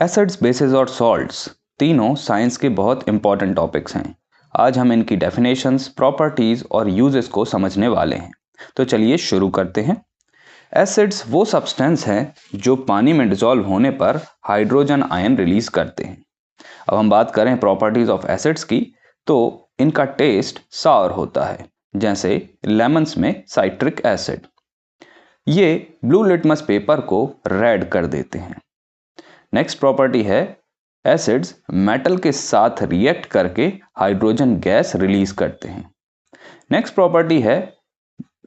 Acids, basis और salts तीनों science के बहुत इंपॉर्टेंट टॉपिक्स हैं। आज हम इनकी डेफिनेशंस, प्रॉपर्टीज और यूजेस को समझने वाले हैं। तो चलिए शुरू करते हैं। एसिड्स वो सब्सटेंस हैं जो पानी में डिसॉल्व होने पर हाइड्रोजन आयन रिलीज करते हैं। अब हम बात करें प्रॉपर्टीज ऑफ एसिड्स की, तो इनका टेस्ट सावर होता है, जैसे लेमन्स में साइट्रिक एसिड। ये ब्लू लिटमस पेपर को रेड कर देते हैं। नेक्स्ट प्रॉपर्टी है, एसिड्स मेटल के साथ रिएक्ट करके हाइड्रोजन गैस रिलीज करते हैं। नेक्स्ट प्रॉपर्टी है,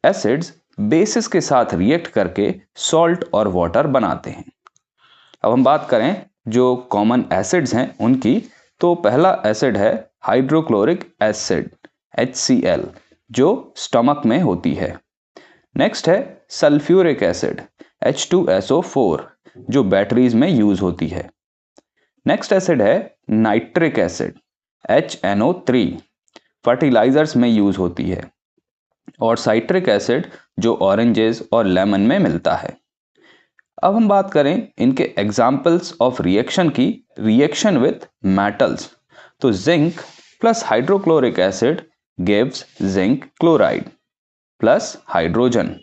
एसिड्स बेसिस के साथ रिएक्ट करके सॉल्ट और वाटर बनाते हैं। अब हम बात करें जो कॉमन एसिड्स हैं उनकी, तो पहला एसिड है हाइड्रोक्लोरिक एसिड HCl, जो स्टमक में होती है। नेक्स्ट है सल्फ्यूरिक एसिड H2SO4, जो बैटरीज में यूज होती है। नेक्स्ट एसिड है नाइट्रिक एसिड HNO3, फर्टिलाइजर्स में यूज होती है। और साइट्रिक एसिड जो ऑरेंजेस और लेमन में मिलता है। अब हम बात करें इनके एग्जाम्पल्स ऑफ रिएक्शन की, रिएक्शन विथ मेटल्स, तो zinc plus hydrochloric acid gives zinc chloride plus hydrogen.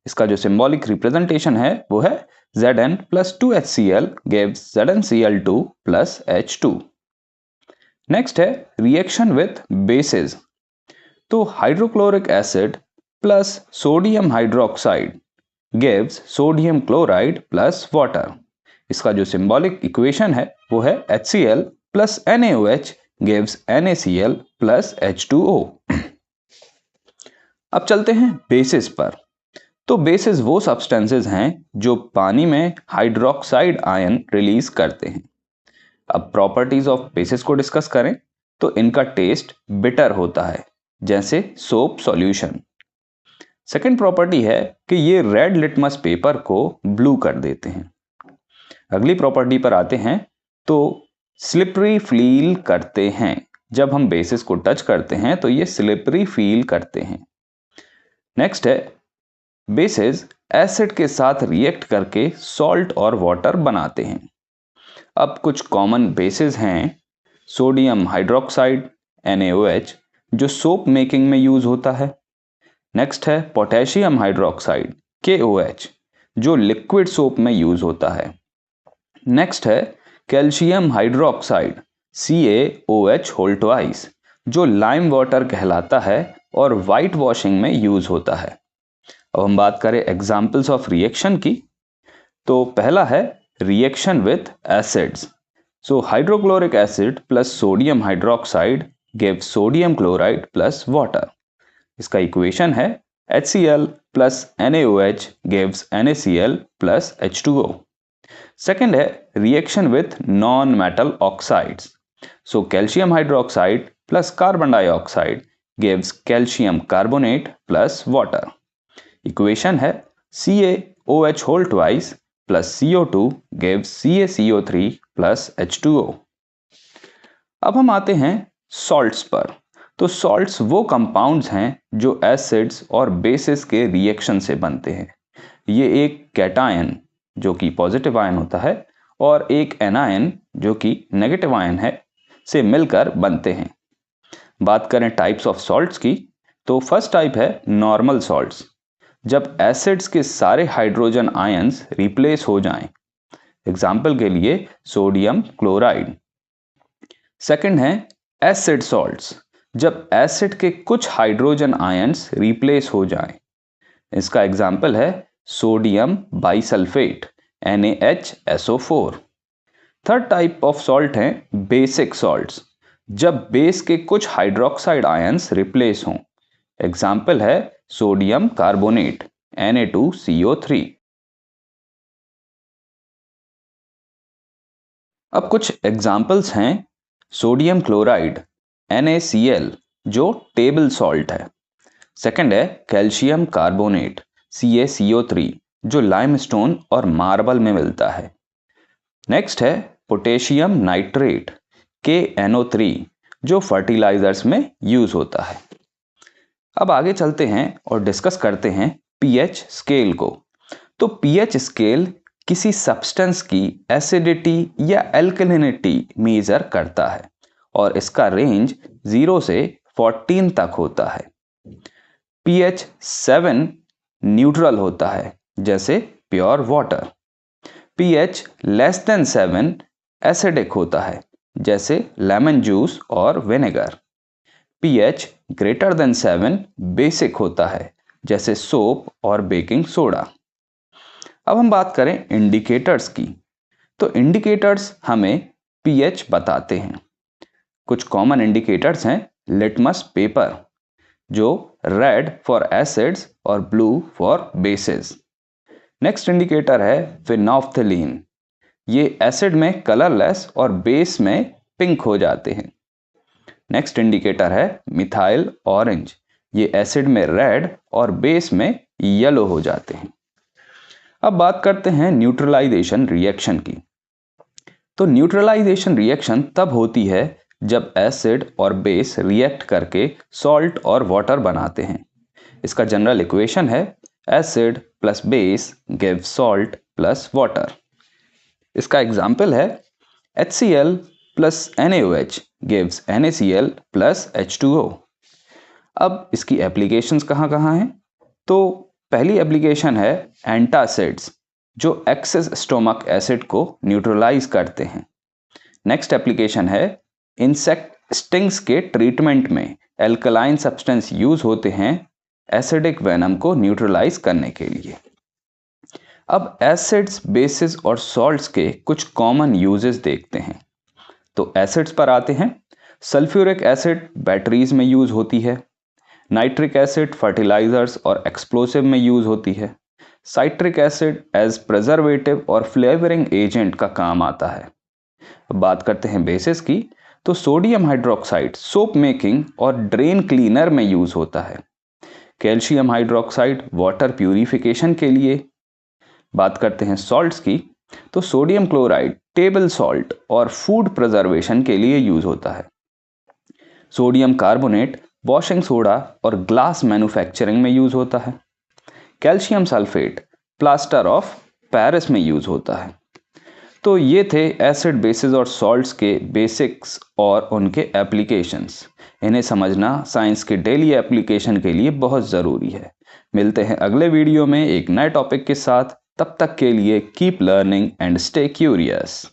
इसका जो सिंबॉलिक रिप्रेजेंटेशन है वो है Zn plus 2HCl gives ZnCl2 plus H2। Next है रिएक्शन विथ बेसिस, तो hydrochloric acid plus sodium hydroxide gives sodium chloride plus water. इसका जो symbolic equation है वो है HCl plus NaOH gives NaCl plus H2O। अब चलते हैं बेसिस पर। तो बेसिस वो सब्सटेंसेस हैं जो पानी में हाइड्रोक्साइड आयन रिलीज करते हैं। अब प्रॉपर्टीज ऑफ बेसिस को डिस्कस करें, तो इनका टेस्ट बिटर होता है, जैसे सोप सॉल्यूशन। सेकंड प्रॉपर्टी है कि ये रेड लिटमस पेपर को ब्लू कर देते हैं। अगली प्रॉपर्टी पर आते हैं, तो स्लिपरी फील करते हैं। जब हम बेसिस को टच करते हैं तो ये स्लिपरी फील करते हैं। नेक्स्ट है, बेसिस एसिड के साथ रिएक्ट करके सॉल्ट और वाटर बनाते हैं। अब कुछ कॉमन बेसिस हैं, सोडियम हाइड्रोक्साइड NaOH, जो सोप मेकिंग में यूज होता है। नेक्स्ट है पोटेशियम हाइड्रोक्साइड KOH, जो लिक्विड सोप में यूज होता है। नेक्स्ट है calcium hydroxide CaOH whole twice, जो लाइम वाटर कहलाता है और वाइट वॉशिंग में यूज होता है। अब हम बात करें एग्जाम्पल्स ऑफ रिएक्शन की, तो पहला है reaction with acids. So hydrochloric acid plus sodium hydroxide gives sodium chloride plus water. इसका इक्वेशन है HCl plus NaOH gives NaCl plus H2O। Second है reaction with non metal oxides. So calcium hydroxide plus carbon dioxide gives calcium carbonate plus water. Equation है CaOH whole twice plus CO2 gives CaCO3 plus H2O। अब हम आते हैं salts पर। तो salts वो compounds हैं जो एसिड्स और बेसिस के रिएक्शन से बनते हैं। ये एक कैटायन जो कि पॉजिटिव आयन होता है और एक एनायन जो कि नेगेटिव आयन है से मिलकर बनते हैं। बात करें टाइप्स ऑफ सॉल्ट्स की, तो फर्स्ट टाइप है नॉर्मल सॉल्ट्स, जब एसिड्स के सारे हाइड्रोजन आयंस रिप्लेस हो जाएं। एग्जाम्पल के लिए सोडियम क्लोराइड। सेकंड है एसिड सॉल्ट्स, जब एसिड के कुछ हाइड्रोजन आयंस रिप्लेस हो जाएं। इसका एग्जाम्पल है sodium bisulphate NaHSO4। Third type of salt है बेसिक सॉल्ट्स, जब बेस के कुछ हाइड्रोक्साइड आयंस रिप्लेस हों। एग्जाम्पल है सोडियम कार्बोनेट Na2CO3। अब कुछ एग्जाम्पल्स हैं, सोडियम क्लोराइड NaCl, जो टेबल सॉल्ट है। सेकंड है कैल्शियम कार्बोनेट CaCO3, जो लाइमस्टोन और मार्बल में मिलता है। नेक्स्ट है पोटेशियम नाइट्रेट KNO3, जो फर्टिलाइजर्स में यूज होता है। अब आगे चलते हैं और डिस्कस करते हैं pH स्केल को। तो pH स्केल किसी सब्सटेंस की एसिडिटी या एल्कलिनिटी मेजर करता है और इसका रेंज 0 से 14 तक होता है। pH 7 न्यूट्रल होता है, जैसे pure water. pH less than 7 acidic होता है, जैसे लेमन जूस और vinegar. pH greater than 7 basic होता है, जैसे सोप और बेकिंग सोडा। अब हम बात करें इंडिकेटर्स की, तो इंडिकेटर्स हमें pH बताते हैं। कुछ कॉमन इंडिकेटर्स हैं लिटमस पेपर, जो रेड फॉर एसिड्स और blue for basis. Next indicator है फिनोल्फ्थलीन, ये एसिड में कलरलेस और बेस में पिंक हो जाते हैं। नेक्स्ट इंडिकेटर है मिथाइल ऑरेंज, ये एसिड में रेड और बेस में येलो हो जाते हैं। अब बात करते हैं न्यूट्रलाइजेशन रिएक्शन की। तो न्यूट्रलाइजेशन रिएक्शन तब होती है जब एसिड और बेस रिएक्ट करके सॉल्ट और वाटर बनाते हैं। इसका जनरल इक्वेशन है acid plus base gives salt plus water. इसका एग्जाम्पल है HCl plus NaOH gives NaCl plus H2O। अब इसकी एप्लीकेशंस कहाँ कहाँ हैं? तो पहली एप्लीकेशन है एंटासिड्स, जो एक्सेस स्टोमक एसिड को न्यूट्रलाइज करते हैं। नेक्स्ट एप्लीकेशन है इंसेक्ट स्टिंग्स के ट्रीटमेंट में एल्कलाइन सब्सटेंस यूज होते हैं एसिडिक वेनम को न्यूट्रलाइज करने के लिए। अब एसिड्स, बेसिस और सॉल्ट्स के कुछ कॉमन यूजेस देखते हैं। तो एसिड्स पर आते हैं। सल्फ्यूरिक एसिड बैटरीज में यूज होती है। नाइट्रिक एसिड फर्टिलाइजर्स और एक्सप्लोसिव में यूज होती है। साइट्रिक एसिड एज प्रिजर्वेटिव और फ्लेवरिंग एजेंट का काम आता है। अब बात करते हैं बेसिस की, तो सोडियम हाइड्रोक्साइड सोप मेकिंग और ड्रेन क्लीनर में यूज होता है। कैल्शियम हाइड्रोक्साइड वाटर प्यूरिफिकेशन के लिए। बात करते हैं सॉल्ट्स की, तो सोडियम क्लोराइड टेबल सॉल्ट और फूड प्रिजर्वेशन के लिए यूज होता है। सोडियम कार्बोनेट वॉशिंग सोडा और ग्लास मैन्युफैक्चरिंग में यूज होता है। Calcium sulphate plaster of Paris में यूज होता है। तो ये थे एसिड, बेसिस और सॉल्ट्स के बेसिक्स और उनके एप्लीकेशंस। इन्हें समझना साइंस के डेली एप्लीकेशन के लिए बहुत ज़रूरी है। मिलते हैं अगले वीडियो में एक नए टॉपिक के साथ। तब तक के लिए keep learning and stay curious.